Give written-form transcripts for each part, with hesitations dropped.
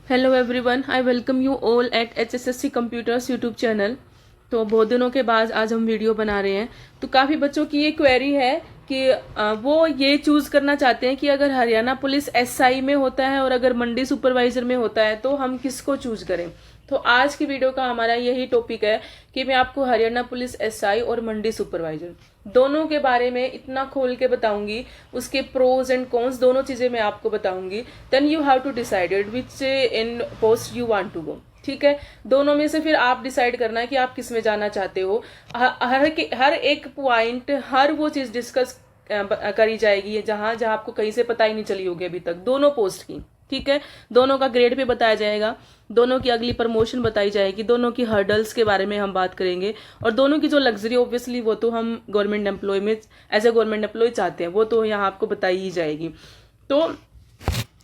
Hello everyone, I welcome you all at HSSC computers YouTube channel. तो बहुत दिनों के बाद आज हम वीडियो बना रहे हैं। तो काफ़ी बच्चों की ये क्वेरी है कि वो ये चूज़ करना चाहते हैं कि अगर हरियाणा पुलिस SI में होता है और अगर मंडी सुपरवाइजर में होता है तो हम किसको चूज करें। तो आज की वीडियो का हमारा यही टॉपिक है कि मैं आपको हरियाणा पुलिस SI और मंडी सुपरवाइजर दोनों के बारे में इतना खोल के बताऊंगी, उसके प्रोज एंड कॉन्स दोनों चीजें मैं आपको बताऊंगी। Then you have to decided which in post you want to go. ठीक है, दोनों में से फिर आप डिसाइड करना है कि आप किस में जाना चाहते हो। हर एक पॉइंट, हर वो चीज डिस्कस करी जाएगी जहां जहां आपको कहीं से पता ही नहीं चली होगी अभी तक दोनों पोस्ट की। ठीक है, दोनों का ग्रेड पे बताया जाएगा, दोनों की अगली प्रमोशन बताई जाएगी, दोनों की हर्डल्स के बारे में हम बात करेंगे और दोनों की जो लग्जरी ऑब्वियसली वो तो हम गवर्नमेंट एम्प्लॉय में एज ए गवर्नमेंट एम्प्लॉय चाहते हैं, वो तो यहाँ आपको बताई ही जाएगी। तो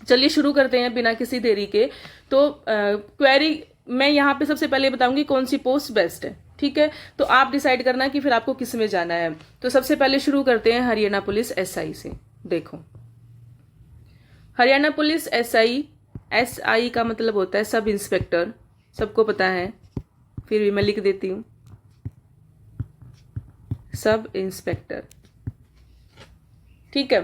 चलिए शुरू करते हैं बिना किसी देरी के। तो क्वेरी मैं यहाँ पे सबसे पहले बताऊंगी कौन सी पोस्ट बेस्ट है। ठीक है, तो आप डिसाइड करना कि फिर आपको किस में जाना है। तो सबसे पहले शुरू करते हैं हरियाणा पुलिस SI से। देखो, हरियाणा पुलिस SI का मतलब होता है सब इंस्पेक्टर, सबको पता है, फिर भी मैं लिख देती हूं, सब इंस्पेक्टर। ठीक है,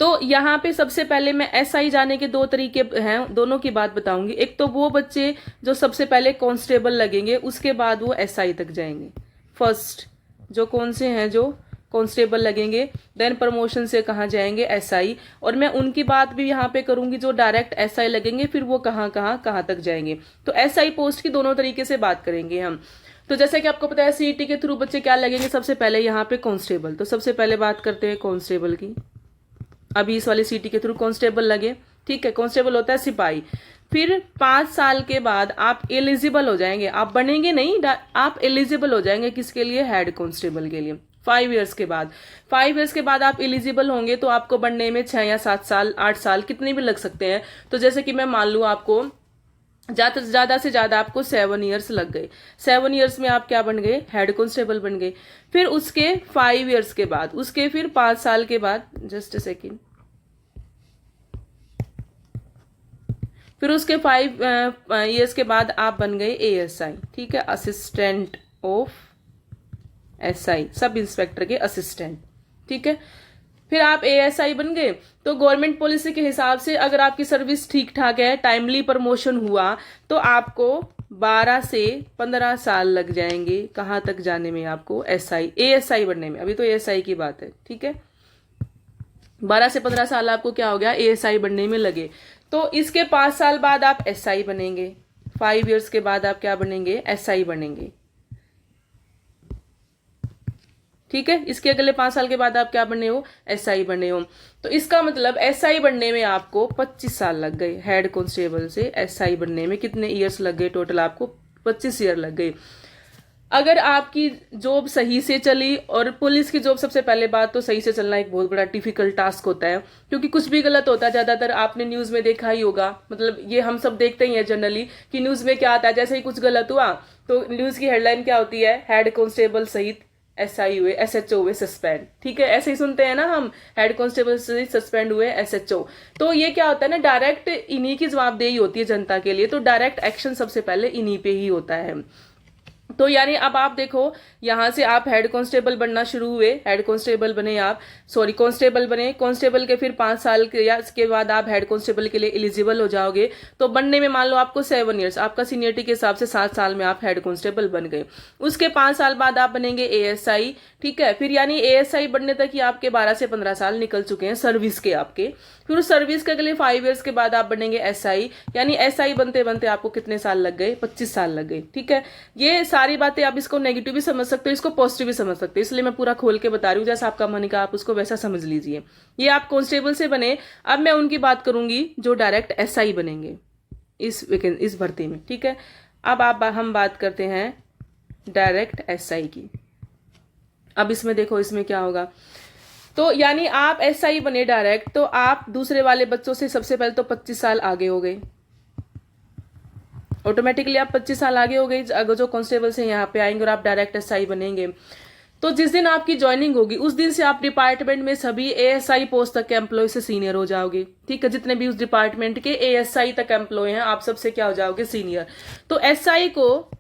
तो यहाँ पे सबसे पहले मैं SI जाने के दो तरीके हैं, दोनों की बात बताऊंगी। एक तो वो बच्चे जो सबसे पहले कांस्टेबल लगेंगे, उसके बाद वो SI तक जाएंगे। फर्स्ट जो कौन से हैं जो कांस्टेबल लगेंगे, देन प्रमोशन से कहाँ जाएंगे SI, और मैं उनकी बात भी यहाँ पे करूंगी जो डायरेक्ट SI लगेंगे, फिर वो कहाँ तक जाएंगे। तो SI पोस्ट की दोनों तरीके से बात करेंगे हम। तो जैसे कि आपको पता है CET के थ्रू बच्चे क्या लगेंगे, सबसे पहले यहाँ पे कांस्टेबल। तो सबसे पहले बात करते हैं कांस्टेबल की। अभी इस वाले CET के थ्रू कांस्टेबल लगे। ठीक है, कांस्टेबल होता है सिपाही। फिर 5 साल के बाद आप एलिजिबल हो जाएंगे, आप बनेंगे नहीं, आप एलिजिबल हो जाएंगे किसके लिए, हेड कांस्टेबल के लिए। 5 इयर्स के बाद, 5 इयर्स के बाद आप एलिजिबल होंगे तो आपको बनने में 6 या 7 साल 8 साल कितने भी लग सकते हैं। तो जैसे कि मैं मान लू आपको ज्यादा से ज्यादा आपको 7 इयर्स लग गए, 7 इयर्स में आप क्या बन गए, हेड कांस्टेबल बन गए। फिर उसके 5 इयर्स के बाद, उसके फिर 5 साल के बाद, जस्ट अ सेकेंड, फिर उसके 5 इयर्स के बाद आप बन गए ASI। ठीक है, assistant of SI, sub inspector के असिस्टेंट। ठीक है, फिर आप ASI बन गए तो गवर्नमेंट पॉलिसी के हिसाब से अगर आपकी सर्विस ठीक ठाक है, टाइमली प्रमोशन हुआ, तो आपको 12 से 15 साल लग जाएंगे कहाँ तक जाने में, आपको ASI बनने में। अभी तो ASI की बात है। ठीक है, 12 से 15 साल आपको क्या हो गया, ASI बनने में लगे। तो इसके 5 साल बाद आप SI बनेंगे, 5 इयर्स के बाद आप क्या बनेंगे, SI बनेंगे। ठीक है, इसके अगले 5 साल के बाद आप क्या बने हो, SI बने हो। तो इसका मतलब SI बनने में आपको 25 साल लग गए, हेड कांस्टेबल से SI बनने में कितने ईयर्स लग गए, टोटल आपको 25 ईयर लग गए। अगर आपकी जॉब सही से चली, और पुलिस की जॉब सबसे पहले बात तो सही से चलना एक बहुत बड़ा डिफिकल्ट टास्क होता है, क्योंकि कुछ भी गलत होता है। ज्यादातर आपने न्यूज में देखा ही होगा, मतलब ये हम सब देखते ही हैं जनरली कि न्यूज में क्या आता है, जैसे ही कुछ गलत हुआ तो न्यूज की हेडलाइन क्या होती है, हेड कांस्टेबल सहित SI हुए, SHO हुए सस्पेंड। ठीक है, ऐसे ही सुनते हैं ना हम, हेड कांस्टेबल से सस्पेंड हुए SHO। तो ये क्या होता है ना, डायरेक्ट इन्हीं की जवाबदेही होती है जनता के लिए, तो डायरेक्ट एक्शन सबसे पहले इन्हीं पे ही होता है। तो यानी अब आप देखो, यहां से आप हेड कांस्टेबल बनना शुरू हुए, हेड कांस्टेबल बने आप, सॉरी कांस्टेबल बने, कांस्टेबल के फिर 5 साल के या इसके बाद आप हेड कांस्टेबल के लिए एलिजिबल हो जाओगे। तो बनने में मान लो आपको 7 इयर्स, आपका सीनियरिटी के हिसाब से 7 साल में आप हेड कांस्टेबल बन गए। उसके 5 साल बाद आप बनेंगे ASI। ठीक है, फिर यानी ASI बनने तक ही आपके 12 से 15 साल निकल चुके हैं सर्विस के आपके। फिर उस सर्विस के अगले 5 इयर्स के बाद आप बनेंगे SI, यानी SI बनते बनते आपको कितने साल लग गए, 25 साल लग गए। ठीक है, ये सारी बातें आप इसको नेगेटिव भी समझ सकते हो, इसको पॉजिटिव भी समझ सकते हो, इसलिए मैं पूरा खोल के बता रही हूँ, जैसा आपका मन का आप उसको वैसा समझ लीजिए। ये आप कांस्टेबल से बने। अब मैं उनकी बात करूंगी जो डायरेक्ट SI बनेंगे इस भर्ती में। ठीक है, अब हम बात करते हैं डायरेक्ट SI की। अब इसमें देखो, इसमें क्या होगा, तो यानी आप SI बने डायरेक्ट, तो आप दूसरे वाले बच्चों से सबसे पहले तो 25 साल आगे हो गए, ऑटोमेटिकली आप 25 साल आगे हो गए अगर जो कांस्टेबल से यहाँ पे आएंगे और आप डायरेक्ट SI बनेंगे। तो जिस दिन आपकी ज्वाइनिंग होगी उस दिन से आप डिपार्टमेंट में सभी एएसआई पोस्ट तक के एम्प्लॉय से सीनियर हो जाओगे। ठीक है, जितने भी उस डिपार्टमेंट के एएसआई तक एम्प्लॉय हैं आप सबसे क्या हो जाओगे, सीनियर। तो एसआई को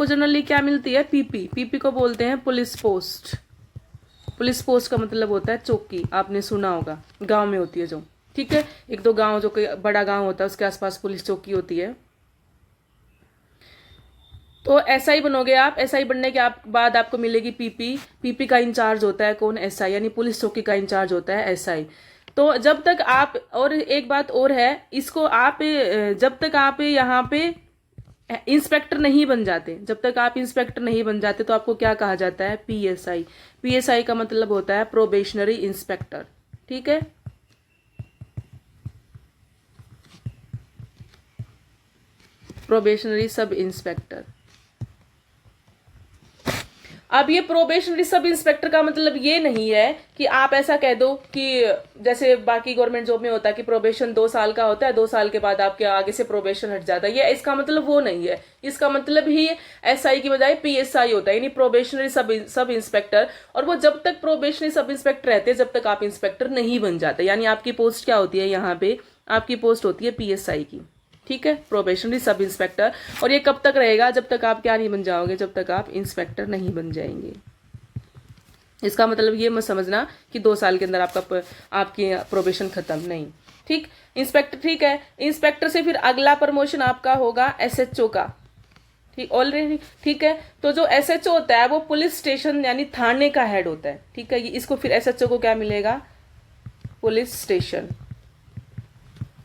जनरली क्या मिलती है, पीपी। पीपी को बोलते हैं पुलिस पोस्ट। पुलिस पोस्ट का मतलब होता है चौकी, आपने सुना होगा, गांव में होती है जो। ठीक है, एक दो गांव, जो कोई बड़ा गांव होता है उसके आसपास पुलिस चौकी होती है। तो एसआई बनोगे आप। एसआई बनने के बाद आपको मिलेगी पीपी। पीपी का इंचार्ज होता है कौन, एसआई, यानी पुलिस चौकी का इंचार्ज होता है एसआई। तो जब तक आप, और एक बात और है, इसको आप जब तक आप यहाँ पे इंस्पेक्टर नहीं बन जाते, जब तक आप इंस्पेक्टर नहीं बन जाते तो आपको क्या कहा जाता है, पीएसआई। पीएसआई का मतलब होता है प्रोबेशनरी इंस्पेक्टर। ठीक है, प्रोबेशनरी सब इंस्पेक्टर। अब ये प्रोबेशनरी सब इंस्पेक्टर का मतलब ये नहीं है कि आप ऐसा कह दो कि जैसे बाकी गवर्नमेंट जॉब में होता है कि प्रोबेशन 2 साल का होता है, 2 साल के बाद आपके आगे से प्रोबेशन हट जाता है। ये इसका मतलब वो नहीं है। इसका मतलब ही एसआई की बजाय पीएसआई होता है, यानी प्रोबेशनरी सब इंस्पेक्टर। और वो जब तक प्रोबेशनरी सब इंस्पेक्टर रहते हैं जब तक आप इंस्पेक्टर नहीं बन जाते। यानी आपकी पोस्ट क्या होती है, यहाँ पे आपकी पोस्ट होती है पीएसआई की। ठीक है, प्रोबेशनरी सब इंस्पेक्टर। और ये कब तक रहेगा, जब तक आप क्या नहीं बन जाओगे, जब तक आप इंस्पेक्टर नहीं बन जाएंगे। इसका मतलब ये मत समझना कि 2 साल के अंदर आपकी प्रोबेशन खत्म, नहीं। ठीक, इंस्पेक्टर। ठीक है, इंस्पेक्टर से फिर अगला प्रमोशन आपका होगा एसएचओ का। ठीक, ऑलरेडी। ठीक है, तो जो एसएचओ होता है वो पुलिस स्टेशन यानी थाने का हेड होता है। ठीक है, इसको फिर एसएचओ को क्या मिलेगा, पुलिस स्टेशन।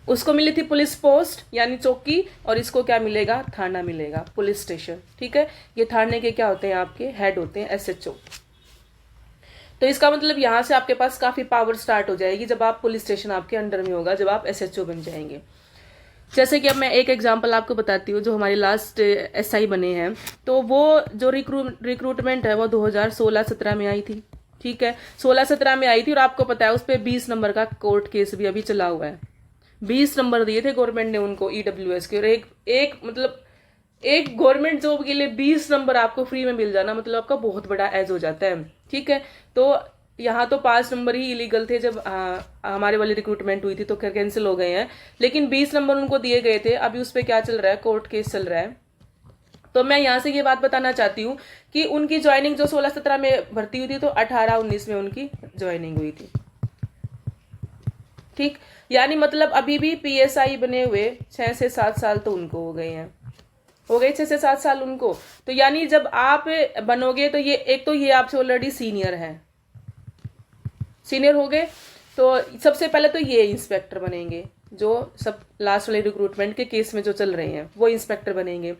उसको मिली थी पुलिस पोस्ट यानी चौकी, और इसको क्या मिलेगा, थाना मिलेगा, पुलिस स्टेशन। ठीक है, ये थाने के क्या होते हैं, आपके हेड होते हैं, एसएचओ। तो इसका मतलब यहां से आपके पास काफी पावर स्टार्ट हो जाएगी जब आप पुलिस स्टेशन आपके अंडर में होगा, जब आप एसएचओ बन जाएंगे। जैसे कि अब मैं एक एग्जांपल आपको बताती हूँ, जो हमारी लास्ट एसआई बने हैं, तो वो जो रिक्रूटमेंट है वो 2016-17 में आई थी। ठीक है, 16-17 में आई थी, और आपको पता है उस पर 20 नंबर का कोर्ट केस भी अभी चला हुआ है। 20 नंबर दिए थे गवर्नमेंट ने उनको ईडब्ल्यूएस के, और एक गवर्नमेंट जॉब के लिए 20 नंबर आपको फ्री में मिल जाना मतलब आपका बहुत बड़ा एज हो जाता है। ठीक है, तो यहाँ तो 5 नंबर ही इलीगल थे जब हमारे वाली रिक्रूटमेंट हुई थी, तो कैंसिल हो गए हैं। लेकिन 20 नंबर उनको दिए गए थे। अभी उस पर क्या चल रहा है, कोर्ट केस चल रहा है। तो मैं यहाँ से ये बात बताना चाहती हूँ कि उनकी ज्वाइनिंग जो 16-17 में भर्ती हुई थी, तो 18-19 में उनकी ज्वाइनिंग हुई थी। ठीक, यानी मतलब अभी भी पीएसआई बने हुए 6 से 7 साल तो उनको हो गए हैं, हो गए 6 से 7 साल उनको। तो यानी जब आप बनोगे तो ये एक तो ये आपसे ऑलरेडी सीनियर है, सीनियर हो गए। तो सबसे पहले तो ये इंस्पेक्टर बनेंगे, जो सब लास्ट वाले रिक्रूटमेंट के केस में जो चल रहे हैं वो इंस्पेक्टर बनेंगे।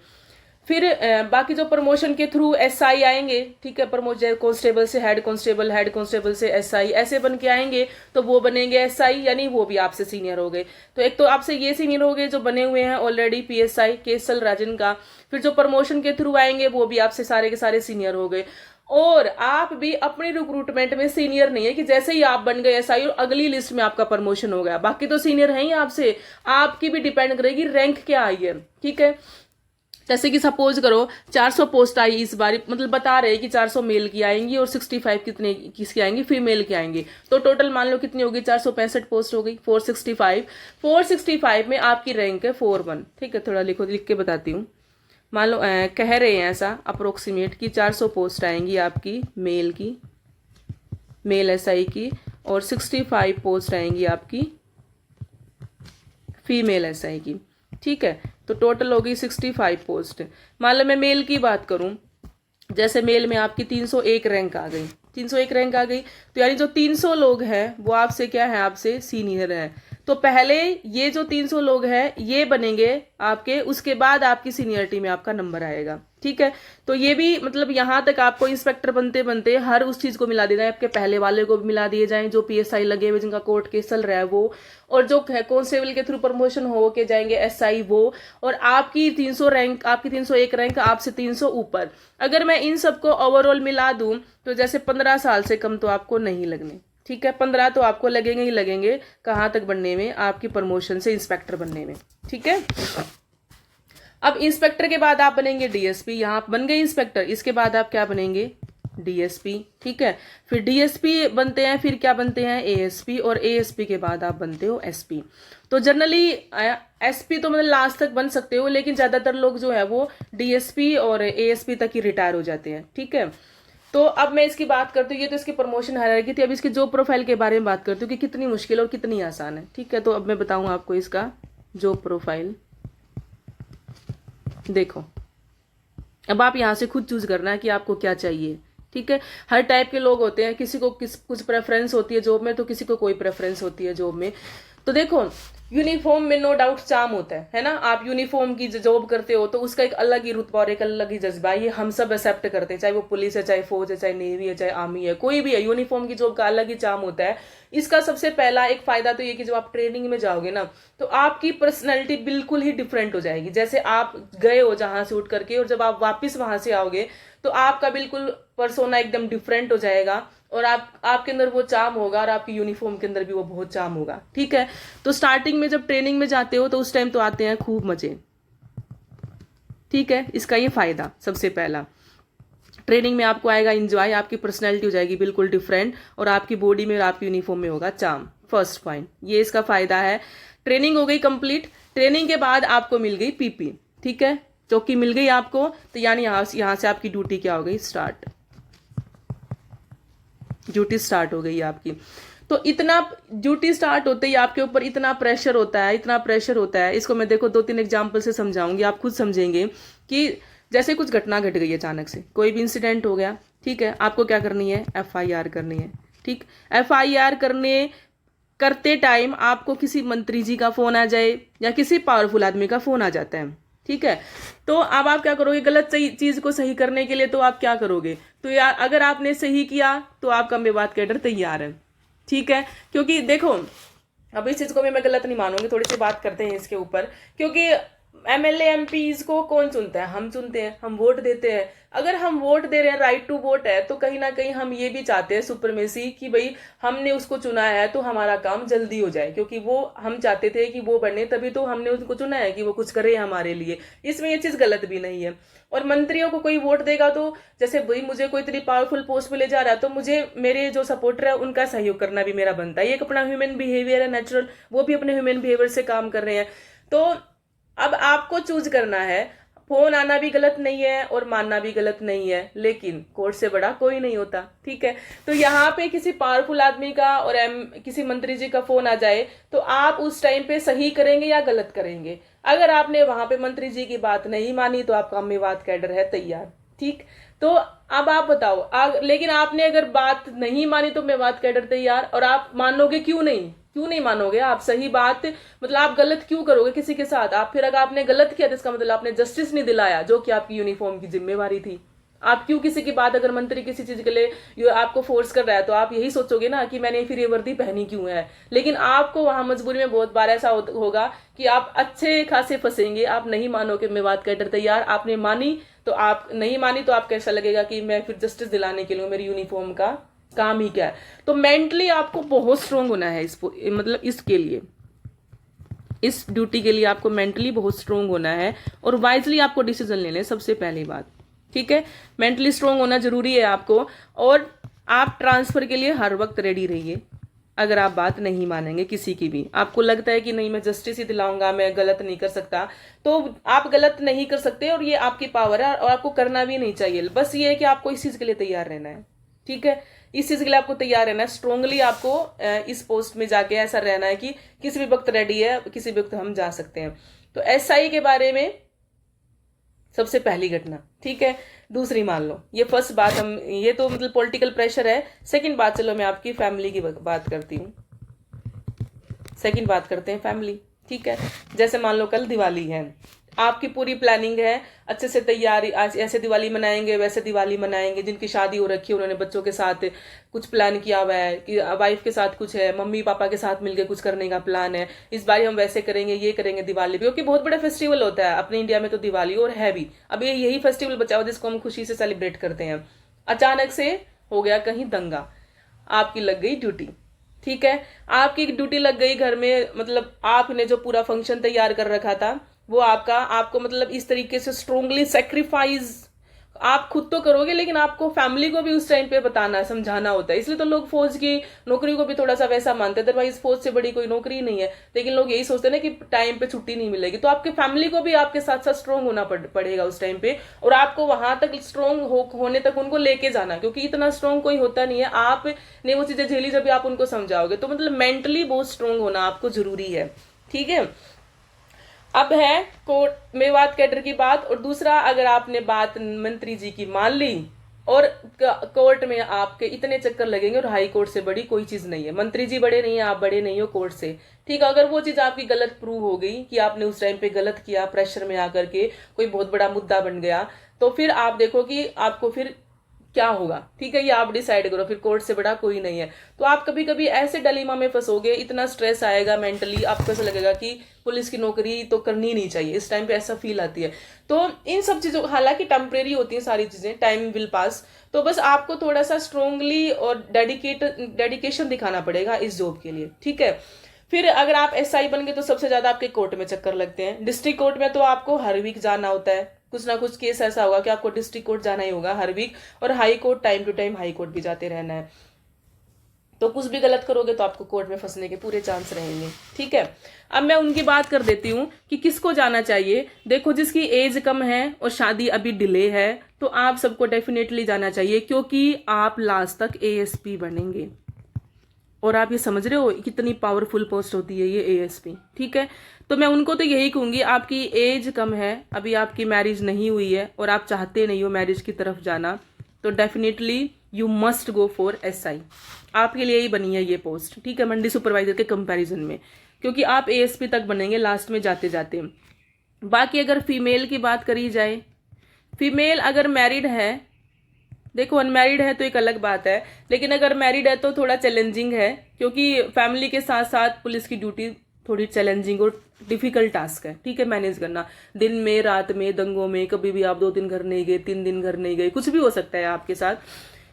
फिर बाकी जो प्रमोशन के थ्रू एसआई आएंगे। ठीक है, प्रमोशन कांस्टेबल से हेड कांस्टेबल, हेड कांस्टेबल से एसआई, ऐसे बन के आएंगे तो वो बनेंगे एसआई, यानी वो भी आपसे सीनियर हो गए। तो एक तो आपसे ये सीनियर हो गए जो बने हुए हैं ऑलरेडी पीएसआई, केस चल रहा जिनका। फिर जो प्रमोशन के थ्रू आएंगे वो भी आपसे सारे के सारे सीनियर हो गए। और आप भी अपनी रिक्रूटमेंट में सीनियर नहीं है कि जैसे ही आप बन गए एसआई और अगली लिस्ट में आपका प्रमोशन हो गया, बाकी तो सीनियर है ही आपसे। आपकी भी डिपेंड करेगी रैंक क्या आई है। ठीक है, जैसे कि सपोज करो 400 पोस्ट आई इस बार, मतलब बता रहे हैं कि 400 मेल की आएंगी और 65 कितने किसकी आएंगी, फीमेल की आएंगी। तो टोटल मान लो कितनी होगी, 465 पोस्ट हो गई, 465 में आपकी रैंक है 41। ठीक है, थोड़ा लिख के बताती हूँ। मान लो कह रहे हैं ऐसा अप्रोक्सीमेट कि 400 पोस्ट आएंगी आपकी मेल एसआई की, और 65 पोस्ट आएंगी आपकी फीमेल एसआई की। ठीक है, तो टोटल होगी 65 पोस्ट। मान लो मैं मेल की बात करूं, जैसे मेल में आपकी 301 रैंक आ गई, 301 रैंक आ गई, तो यानी जो 300 लोग हैं वो आपसे क्या है, आपसे सीनियर हैं। तो पहले ये जो 300 लोग हैं ये बनेंगे आपके, उसके बाद आपकी सीनियरिटी में आपका नंबर आएगा। ठीक है, तो ये भी मतलब यहाँ तक आपको इंस्पेक्टर बनते बनते हर उस चीज को मिला देना है, आपके पहले वाले को भी मिला दिए जाए जो पीएसआई लगे हुए जिनका कोर्ट केस चल रहा है वो, और जो कांस्टेबल के थ्रू प्रमोशन हो के जाएंगे एसआई वो, और आपकी 300 रैंक, आपकी 301 रैंक आपसे 300 ऊपर। अगर मैं इन सबको ओवरऑल मिला दूं तो जैसे 15 साल से कम तो आपको नहीं लगने, ठीक है, 15 तो आपको लगेंगे ही लगेंगे। कहाँ तक बनने में? आपकी प्रमोशन से इंस्पेक्टर बनने में। ठीक है, अब इंस्पेक्टर के बाद आप बनेंगे डीएसपी। यहाँ आप बन गए इंस्पेक्टर, इसके बाद आप क्या बनेंगे? डीएसपी। ठीक है, फिर डीएसपी बनते हैं, फिर क्या बनते हैं? एएसपी, और एएसपी के बाद आप बनते हो एसपी। तो जनरली एसपी तो मतलब लास्ट तक बन सकते हो, लेकिन ज्यादातर लोग जो है वो डीएसपी और एएसपी तक ही रिटायर हो जाते हैं। ठीक है, तो अब मैं इसकी बात करती हूँ, ये तो इसकी प्रमोशन हायरार्की थी। अब इसकी जॉब प्रोफाइल के बारे में बात करती हूँ कि कितनी मुश्किल और कितनी आसान है। ठीक है, तो अब मैं बताऊँ आपको इसका जॉब प्रोफाइल। देखो, अब आप यहाँ से खुद चूज करना है कि आपको क्या चाहिए। ठीक है, हर टाइप के लोग होते हैं, किसी को कुछ प्रेफरेंस होती है जॉब में, तो किसी को कोई प्रेफरेंस होती है जॉब में। तो देखो, यूनिफॉर्म में नो डाउट चार्म होता है ना। आप यूनिफॉर्म की जॉब करते हो तो उसका एक अलग ही रुतबा और एक अलग ही जज्बा है, ये हम सब एक्सेप्ट करते हैं, चाहे वो पुलिस है, चाहे फौज है, चाहे नेवी है, चाहे आर्मी है, कोई भी है, यूनिफॉर्म की जॉब का अलग ही चार्म होता है। इसका सबसे पहला एक फायदा तो ये कि जब आप ट्रेनिंग में जाओगे ना, तो आपकी पर्सनैलिटी बिल्कुल ही डिफरेंट हो जाएगी। जैसे आप गए हो जहां से उठ करके, और जब आप वापिस वहां से आओगे तो आपका बिल्कुल पर्सोना एकदम डिफरेंट हो जाएगा, और आपके अंदर वो चार्म होगा, और आपकी यूनिफॉर्म के अंदर भी वो बहुत चार्म होगा। ठीक है, तो स्टार्टिंग में जब ट्रेनिंग में जाते हो तो उस टाइम तो आते हैं खूब मजे। ठीक है, इसका ये फायदा सबसे पहला, ट्रेनिंग में आपको आएगा एंजॉय, आपकी पर्सनैलिटी हो जाएगी बिल्कुल डिफरेंट, और आपकी बॉडी में और आपकी यूनिफॉर्म में होगा चार्म। फर्स्ट पॉइंट ये इसका फायदा है। ट्रेनिंग हो गई कंप्लीट, ट्रेनिंग के बाद आपको मिल गई पीपी। ठीक है, चौकी मिल गई आपको, तो यानी यहां से आपकी ड्यूटी क्या हो गई? स्टार्ट। ड्यूटी स्टार्ट हो गई आपकी। तो इतना ड्यूटी स्टार्ट होते ही आपके ऊपर इतना प्रेशर होता है, इतना प्रेशर होता है। इसको मैं देखो 2-3 एग्जाम्पल से समझाऊंगी, आप खुद समझेंगे कि जैसे कुछ घटना घट गई अचानक से, कोई भी इंसिडेंट हो गया। ठीक है, आपको क्या करनी है? एफआईआर करनी है। ठीक, एफआईआर करते टाइम आपको किसी मंत्री जी का फोन आ जाए या किसी पावरफुल आदमी का फोन आ जाता है। ठीक है, तो अब आप क्या करोगे? गलत चीज को सही करने के लिए तो आप क्या करोगे? तो यार अगर आपने सही किया तो आपका मेवात कैडर तैयार है। ठीक है, क्योंकि देखो, अब इस चीज को भी मैं गलत नहीं मानूंगी, थोड़ी सी बात करते हैं इसके ऊपर। क्योंकि एमएलए एमपीज को कौन चुनता है? हम चुनते हैं, हम वोट देते हैं। अगर हम वोट दे रहे हैं, राइट टू वोट है, तो कहीं ना कहीं हम ये भी चाहते हैं सुप्रीमेसी कि भाई हमने उसको चुना है तो हमारा काम जल्दी हो जाए, क्योंकि वो हम चाहते थे कि वो बने, तभी तो हमने उसको चुना है कि वो कुछ करे हमारे लिए। इसमें ये चीज गलत भी नहीं है। और मंत्रियों को कोई वोट देगा तो जैसे भाई मुझे कोई इतनी पावरफुल पोस्ट पे ले जा रहा है, तो मुझे मेरे जो सपोर्टर है उनका सहयोग करना भी मेरा बनता है। ये एक अपना ह्यूमन बिहेवियर है, नेचुरल, वो भी अपने ह्यूमन बिहेवियर से काम कर रहे हैं। तो अब आपको चूज करना है। फोन आना भी गलत नहीं है और मानना भी गलत नहीं है, लेकिन कोर्ट से बड़ा कोई नहीं होता। ठीक है, तो यहाँ पे किसी पावरफुल आदमी का और किसी मंत्री जी का फोन आ जाए तो आप उस टाइम पे सही करेंगे या गलत करेंगे? अगर आपने वहां पे मंत्री जी की बात नहीं मानी तो आपका मेवात कैडर है तैयार। ठीक, तो अब आप बताओ, लेकिन आपने अगर बात नहीं मानी तो मेवात कैडर तैयार, और आप मानोगे क्यों नहीं? क्यों नहीं मानोगे आप? सही बात, मतलब आप गलत क्यों करोगे किसी के साथ? आप फिर अगर आपने गलत किया तो इसका मतलब आपने जस्टिस नहीं दिलाया, जो कि आपकी यूनिफॉर्म की जिम्मेवारी थी। आप क्यों किसी की बात, अगर मंत्री किसी चीज के लिए आपको फोर्स कर रहा है तो आप यही सोचोगे ना कि मैंने फिर ये वर्दी पहनी क्यों है। लेकिन आपको वहां मजबूरी में बहुत बार ऐसा होगा कि आप अच्छे खासे फंसेंगे, आप नहीं मानोगे मेवात कैडर तैयार। आपने मानी तो आप नहीं मानी तो आपको ऐसा लगेगा कि मैं फिर जस्टिस दिलाने के लिए मेरी यूनिफॉर्म का काम ही क्या है। तो मेंटली आपको बहुत स्ट्रोंग होना है मतलब इसके लिए, इस ड्यूटी के लिए आपको मेंटली बहुत स्ट्रोंग होना है, और वाइजली आपको डिसीजन लेने, सबसे पहली बात। ठीक है, मेंटली स्ट्रोंग होना जरूरी है आपको, और आप ट्रांसफर के लिए हर वक्त रेडी रहिए। अगर आप बात नहीं मानेंगे किसी की भी, आपको लगता है कि नहीं मैं जस्टिस ही दिलाऊंगा, मैं गलत नहीं कर सकता, तो आप गलत नहीं कर सकते, और ये आपकी पावर है और आपको करना भी नहीं चाहिए। बस ये है कि आपको इस चीज के लिए तैयार रहना है। ठीक है, इस चीज के लिए आपको तैयार रहना है, स्ट्रोंगली आपको इस पोस्ट में जाके ऐसा रहना है कि किसी भी वक्त रेडी है, किसी भी वक्त हम जा सकते हैं। तो एसआई के बारे में सबसे पहली घटना। ठीक है, दूसरी मान लो, ये फर्स्ट बात हम, ये तो मतलब पॉलिटिकल प्रेशर है। सेकंड बात, चलो मैं आपकी फैमिली की बात करती हूँ। सेकंड बात करते हैं फैमिली। ठीक है, जैसे मान लो कल दिवाली है, आपकी पूरी प्लानिंग है, अच्छे से तैयारी, आज ऐसे दिवाली मनाएंगे, वैसे दिवाली मनाएंगे। जिनकी शादी हो रखी है उन्होंने बच्चों के साथ कुछ प्लान किया हुआ है, कि वाइफ के साथ कुछ है, मम्मी पापा के साथ मिलकर कुछ करने का प्लान है, इस बार हम वैसे करेंगे, ये करेंगे दिवाली भी, क्योंकि बहुत बड़ा फेस्टिवल होता है अपने इंडिया में तो दिवाली, और है भी। अब ये यही फेस्टिवल बचा हुआ जिसको हम खुशी से सेलिब्रेट करते हैं। अचानक से हो गया कहीं दंगा। आपकी लग गई ड्यूटी। ठीक है, आपकी ड्यूटी लग गई घर में, मतलब आपने जो पूरा फंक्शन तैयार कर रखा था वो आपको मतलब इस तरीके से स्ट्रोंगली सेक्रीफाइस आप खुद तो करोगे, लेकिन आपको फैमिली को भी उस टाइम पे बताना समझाना होता है। इसलिए तो लोग फौज की नौकरी को भी थोड़ा सा वैसा मानते हैं, अदरवाइज फौज से बड़ी कोई नौकरी नहीं है। लेकिन लोग यही सोचते हैं ना कि टाइम पे छुट्टी नहीं मिलेगी, तो आपके फैमिली को भी आपके साथ साथ स्ट्रोंग होना पड़ेगा उस टाइम पे, और आपको वहां तक स्ट्रोंग होने तक उनको लेके जाना, क्योंकि इतना स्ट्रोंग कोई होता नहीं है। आपने वो चीजें झेली जब आप उनको समझाओगे, तो मतलब मेंटली बहुत स्ट्रोंग होना आपको जरूरी है। ठीक है, अब है कोर्ट में बात कैडर की बात, और दूसरा अगर आपने बात मंत्री जी की मान ली और कोर्ट में आपके इतने चक्कर लगेंगे, और हाई कोर्ट से बड़ी कोई चीज नहीं है। मंत्री जी बड़े नहीं है, आप बड़े नहीं हो कोर्ट से। ठीक है, अगर वो चीज आपकी गलत प्रूव हो गई कि आपने उस टाइम पे गलत किया, प्रेशर में आकर के कोई बहुत बड़ा मुद्दा बन गया, तो फिर आप देखो कि आपको फिर क्या होगा। ठीक है, ये आप डिसाइड करो, फिर कोर्ट से बड़ा कोई नहीं है। तो आप कभी कभी ऐसे डलीमा में फंसोगे, इतना स्ट्रेस आएगा मेंटली, आपको ऐसा लगेगा कि पुलिस की नौकरी तो करनी नहीं चाहिए, इस टाइम पे ऐसा फील आती है। तो इन सब चीजों, हालांकि टेम्परेरी होती है सारी चीजें, टाइम विल पास, तो बस आपको थोड़ा सा स्ट्रोंगली और डेडिकेशन दिखाना पड़ेगा इस जॉब के लिए। ठीक है, फिर अगर आप एसआई बन गए तो सबसे ज्यादा आपके कोर्ट में चक्कर लगते हैं। डिस्ट्रिक्ट कोर्ट में तो आपको हर वीक जाना होता है, कुछ ना कुछ केस ऐसा होगा कि आपको डिस्ट्रिक्ट कोर्ट जाना ही होगा हर वीक, और high court time to time high court भी जाते रहना है। तो कुछ भी गलत करोगे तो आपको कोर्ट में फंसने के पूरे चांस रहेंगे। ठीक है, अब मैं उनकी बात कर देती हूँ कि किसको जाना चाहिए। देखो, जिसकी एज कम है और शादी अभी डिले है, तो आप सबको डेफिनेटली जाना चाहिए, क्योंकि आप लास्ट तक एएसपी बनेंगे। और आप ये समझ रहे हो कितनी पावरफुल पोस्ट होती है ये एएसपी। ठीक है, तो मैं उनको तो यही कहूंगी, आपकी एज कम है, अभी आपकी मैरिज नहीं हुई है और आप चाहते नहीं हो मैरिज की तरफ जाना, तो definitely you must go for SI. आपके लिए ही बनी है ये पोस्ट। ठीक है, मंडी सुपरवाइजर के कंपैरिजन में, क्योंकि आप एएसपी तक बनेंगे लास्ट में जाते जाते। बाकी अगर फीमेल की बात करी जाए, फीमेल अगर मैरिड है, देखो अनमैरिड है तो एक अलग बात है, लेकिन अगर मैरिड है तो थोड़ा चैलेंजिंग है, क्योंकि फैमिली के साथ साथ पुलिस की ड्यूटी थोड़ी चैलेंजिंग और डिफिकल्ट टास्क है। ठीक है, मैनेज करना, दिन में, रात में, दंगों में, कभी भी आप 2 दिन घर नहीं गए, 3 दिन घर नहीं गए, कुछ भी हो सकता है आपके साथ।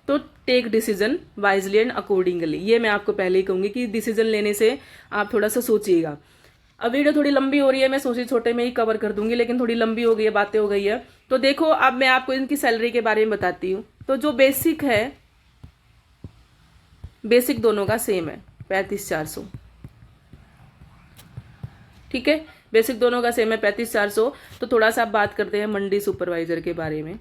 तो take decision wisely and accordingly, ये मैं आपको पहले ही कहूंगी कि डिसीजन लेने से आप थोड़ा सा सोचिएगा। अब वीडियो थोड़ी लंबी हो रही है, मैं सोची छोटे में ही कवर कर दूंगी, लेकिन थोड़ी लंबी हो गई है, बातें हो गई है। तो देखो, अब मैं आपको इनकी सैलरी के बारे में बताती हूँ। तो जो बेसिक है, बेसिक दोनों का सेम है, 35,400। ठीक है, बेसिक दोनों का सेम है 35,400। तो थोड़ा सा आप बात करते हैं मंडी सुपरवाइजर के बारे में।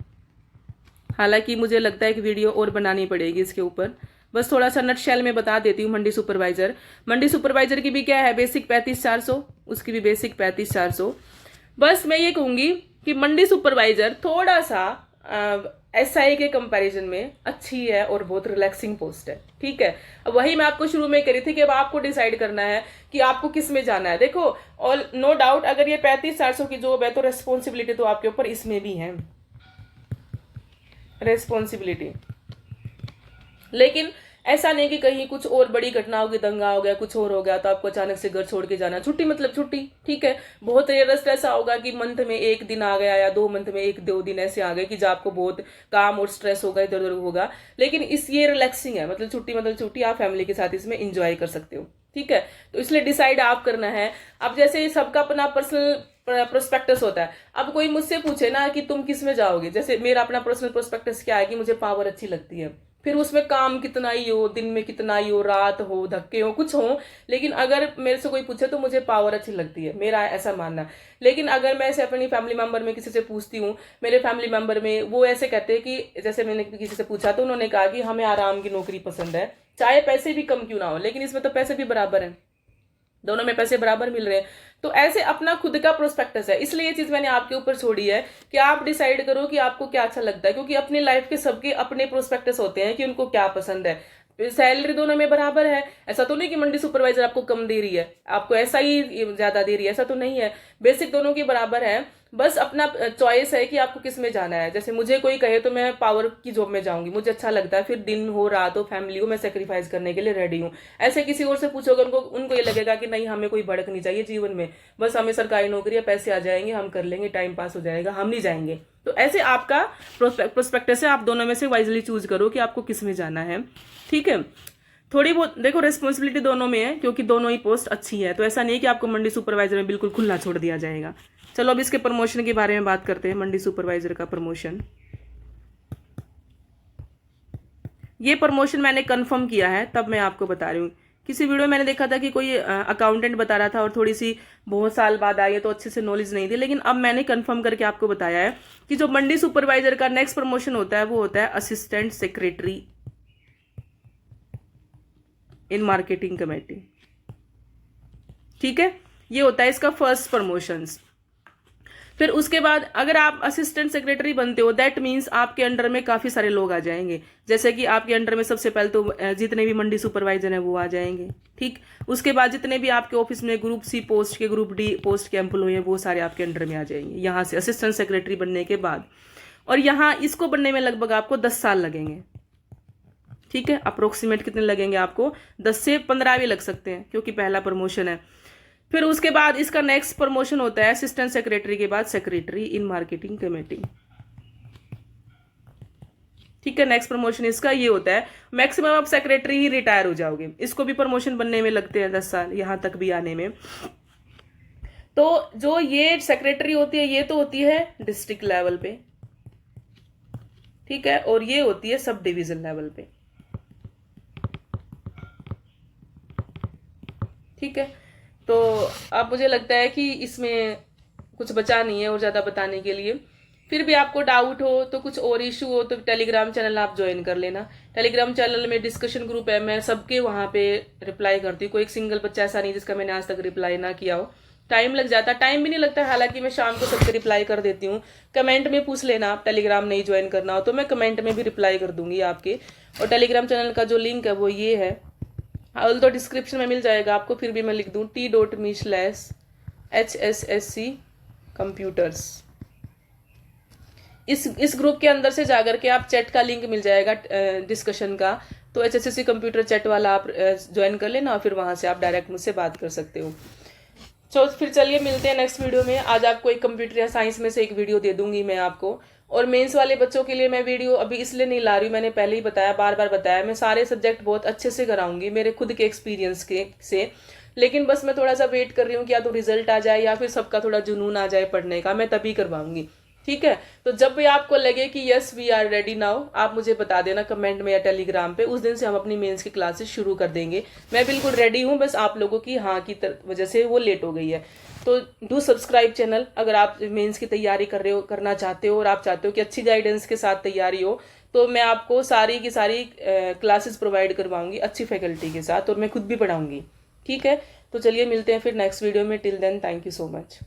हालांकि मुझे लगता है कि वीडियो और बनानी पड़ेगी इसके ऊपर, बस थोड़ा सा नटशेल में बता देती हूँ। मंडी सुपरवाइजर की भी क्या है, बेसिक 35,400, उसकी भी बेसिक 35,400। बस मैं ये कहूंगी कि मंडी सुपरवाइजर थोड़ा सा एसआई के कंपैरिजन में अच्छी है और बहुत रिलैक्सिंग पोस्ट है। ठीक है, अब वही मैं आपको शुरू में करी थी कि अब आपको डिसाइड करना है कि आपको किस में जाना है। देखो, और नो डाउट अगर ये 35,400 की जॉब है तो रेस्पॉन्सिबिलिटी तो आपके ऊपर इसमें भी है, रेस्पॉन्सिबिलिटी। लेकिन ऐसा नहीं कि कहीं कुछ और बड़ी घटना होगी, दंगा हो गया, कुछ और हो गया, तो आपको अचानक से घर छोड़ के जाना, छुट्टी मतलब छुट्टी। ठीक है, बहुत रेयरस्ट ऐसा होगा कि मंथ में 1 दिन आ गया या 2 मंथ में 1-2 दिन ऐसे आ गए कि जब आपको बहुत काम और स्ट्रेस होगा, इधर उधर होगा। लेकिन ये रिलैक्सिंग है, मतलब छुट्टी मतलब छुट्टी, आप फैमिली के साथ इसमें इंजॉय कर सकते हो। ठीक है, तो इसलिए डिसाइड आप करना है। अब जैसे सबका अपना पर्सनल प्रोस्पेक्टस होता है। अब कोई मुझसे पूछे ना कि तुम किस में जाओगे, जैसे मेरा अपना पर्सनल प्रोस्पेक्टस क्या है कि मुझे पावर अच्छी लगती है, फिर उसमें काम कितना ही हो, दिन में कितना ही हो, रात हो, धक्के हो, कुछ हो, लेकिन अगर मेरे से कोई पूछे तो मुझे पावर अच्छी लगती है, मेरा ऐसा मानना है। लेकिन अगर मैं ऐसे अपनी फैमिली मेंबर में किसी से पूछती हूँ, मेरे फैमिली मेंबर में वो ऐसे कहते हैं कि, जैसे मैंने किसी से पूछा तो उन्होंने कहा कि हमें आराम की नौकरी पसंद है, चाहे पैसे भी कम क्यों ना हो, लेकिन इसमें तो पैसे भी बराबर है, दोनों में पैसे बराबर मिल रहे हैं। तो ऐसे अपना खुद का प्रोस्पेक्टस है, इसलिए ये चीज मैंने आपके ऊपर छोड़ी है कि आप डिसाइड करो कि आपको क्या अच्छा लगता है, क्योंकि अपनी लाइफ के सबके अपने प्रोस्पेक्टस होते हैं कि उनको क्या पसंद है। सैलरी दोनों में बराबर है, ऐसा तो नहीं कि मंडी सुपरवाइजर आपको कम दे रही है, आपको ऐसा ही ज्यादा दे रही है, ऐसा तो नहीं है। बेसिक दोनों की बराबर है, बस अपना चॉइस है कि आपको किस में जाना है। जैसे मुझे कोई कहे तो मैं पावर की जॉब में जाऊंगी, मुझे अच्छा लगता है, फिर दिन हो रात हो फैमिली को मैं सेक्रीफाइस करने के लिए रेडी हूँ। ऐसे किसी और से पूछोगे उनको ये लगेगा कि नहीं, हमें कोई भड़क नहीं चाहिए जीवन में, बस हमें सरकारी नौकरी है, पैसे आ जाएंगे, हम कर लेंगे, टाइम पास हो जाएगा, हम नहीं जाएंगे। तो ऐसे आपका प्रोस्पेक्टस है, आप दोनों में से वाइजली चूज करो कि आपको किस में जाना है। ठीक है, थोड़ी बहुत देखो रिस्पॉन्सिबिलिटी दोनों में है, क्योंकि दोनों ही पोस्ट अच्छी है, तो ऐसा नहीं है कि आपको मंडी सुपरवाइजर में बिल्कुल खुला छोड़ दिया जाएगा। चलो अब इसके प्रमोशन के बारे में बात करते हैं। मंडी सुपरवाइजर का प्रमोशन, ये प्रमोशन मैंने कंफर्म किया है, तब मैं आपको बता रही हूँ। किसी वीडियो में मैंने देखा था कि कोई अकाउंटेंट बता रहा था और थोड़ी सी बहुत साल बाद आई है तो अच्छे से नॉलेज नहीं थी, लेकिन अब मैंने कंफर्म करके आपको बताया है कि जो मंडी सुपरवाइजर का नेक्स्ट प्रमोशन होता है वो होता है assistant secretary in marketing committee. ठीक है, ये होता है इसका फर्स्ट प्रमोशंस। फिर उसके बाद अगर आप असिस्टेंट सेक्रेटरी बनते हो, दैट मीन्स आपके अंडर में काफी सारे लोग आ जाएंगे। जैसे कि आपके अंडर में सबसे पहले तो जितने भी मंडी सुपरवाइजर हैं वो आ जाएंगे। ठीक, उसके बाद जितने भी आपके ऑफिस में ग्रुप सी पोस्ट के, ग्रुप डी पोस्ट के एम्प्लॉय हैं वो सारे आपके अंडर में आ जाएंगे यहाँ से असिस्टेंट सेक्रेटरी बनने के बाद। और यहाँ इसको बनने में लगभग आपको 10 साल लगेंगे। ठीक है, अप्रोक्सीमेट कितने लगेंगे आपको, 10 से 15 भी लग सकते हैं, क्योंकि पहला प्रमोशन है। फिर उसके बाद इसका नेक्स्ट प्रमोशन होता है असिस्टेंट सेक्रेटरी के बाद सेक्रेटरी इन मार्केटिंग कमेटी। ठीक है, नेक्स्ट प्रमोशन इसका ये होता है। मैक्सिमम आप सेक्रेटरी ही रिटायर हो जाओगे, इसको भी प्रमोशन बनने में लगते हैं 10 साल, यहां तक भी आने में। तो जो ये सेक्रेटरी होती है ये तो होती है डिस्ट्रिक्ट लेवल पे, ठीक है, और ये होती है सब डिवीजन लेवल पे। ठीक है, तो अब मुझे लगता है कि इसमें कुछ बचा नहीं है और ज़्यादा बताने के लिए। फिर भी आपको डाउट हो तो, कुछ और इशू हो तो टेलीग्राम चैनल आप ज्वाइन कर लेना। टेलीग्राम चैनल में डिस्कशन ग्रुप है, मैं सबके वहाँ पे रिप्लाई करती हूँ। कोई एक सिंगल बच्चा ऐसा नहीं जिसका मैंने आज तक रिप्लाई ना किया हो। टाइम लग जाता, टाइम भी नहीं लगता, हालांकि मैं शाम को सबके रिप्लाई कर देती हूँ। कमेंट में पूछ लेना आप टेलीग्राम नहीं ज्वाइन करना हो तो मैं कमेंट में भी रिप्लाई कर दूंगी आपके। और टेलीग्राम चैनल का जो लिंक है वो ये है, ऑल तो डिस्क्रिप्शन में मिल जाएगा आपको, फिर भी मैं लिख दूं t.me/HSSC कंप्यूटर्स। इस ग्रुप के अंदर से जाकर के आप चैट का लिंक मिल जाएगा डिस्कशन का, तो HSSC कंप्यूटर चैट वाला आप ज्वाइन कर लेना और फिर वहां से आप डायरेक्ट मुझसे बात कर सकते हो। तो फिर चलिए मिलते हैं नेक्स्ट वीडियो में। आज आपको एक कंप्यूटर या साइंस में से एक वीडियो दे दूंगी मैं आपको। और मेंस वाले बच्चों के लिए मैं वीडियो अभी इसलिए नहीं ला रही हूँ, मैंने पहले ही बताया, बार बार बताया, मैं सारे सब्जेक्ट बहुत अच्छे से कराऊंगी मेरे खुद के एक्सपीरियंस के से। लेकिन बस मैं थोड़ा सा वेट कर रही हूँ कि या तो रिजल्ट आ जाए या फिर सबका थोड़ा जुनून आ जाए पढ़ने का, मैं तभी करवाऊंगी। ठीक है, तो जब भी आपको लगे कि yes we are ready now, आप मुझे बता देना कमेंट में या टेलीग्राम पे, उस दिन से हम अपनी मेंस की क्लासेस शुरू कर देंगे। मैं बिल्कुल रेडी हूँ, बस आप लोगों की हाँ की वजह से वो लेट हो गई है। तो डू सब्सक्राइब चैनल अगर आप मेंस की तैयारी कर रहे हो, करना चाहते हो और आप चाहते हो कि अच्छी गाइडेंस के साथ तैयारी हो, तो मैं आपको सारी की सारी क्लासेस प्रोवाइड करवाऊंगी अच्छी फैकल्टी के साथ, और मैं खुद भी पढ़ाऊंगी। ठीक है, तो चलिए मिलते हैं फिर नेक्स्ट वीडियो में। Till then thank you so much.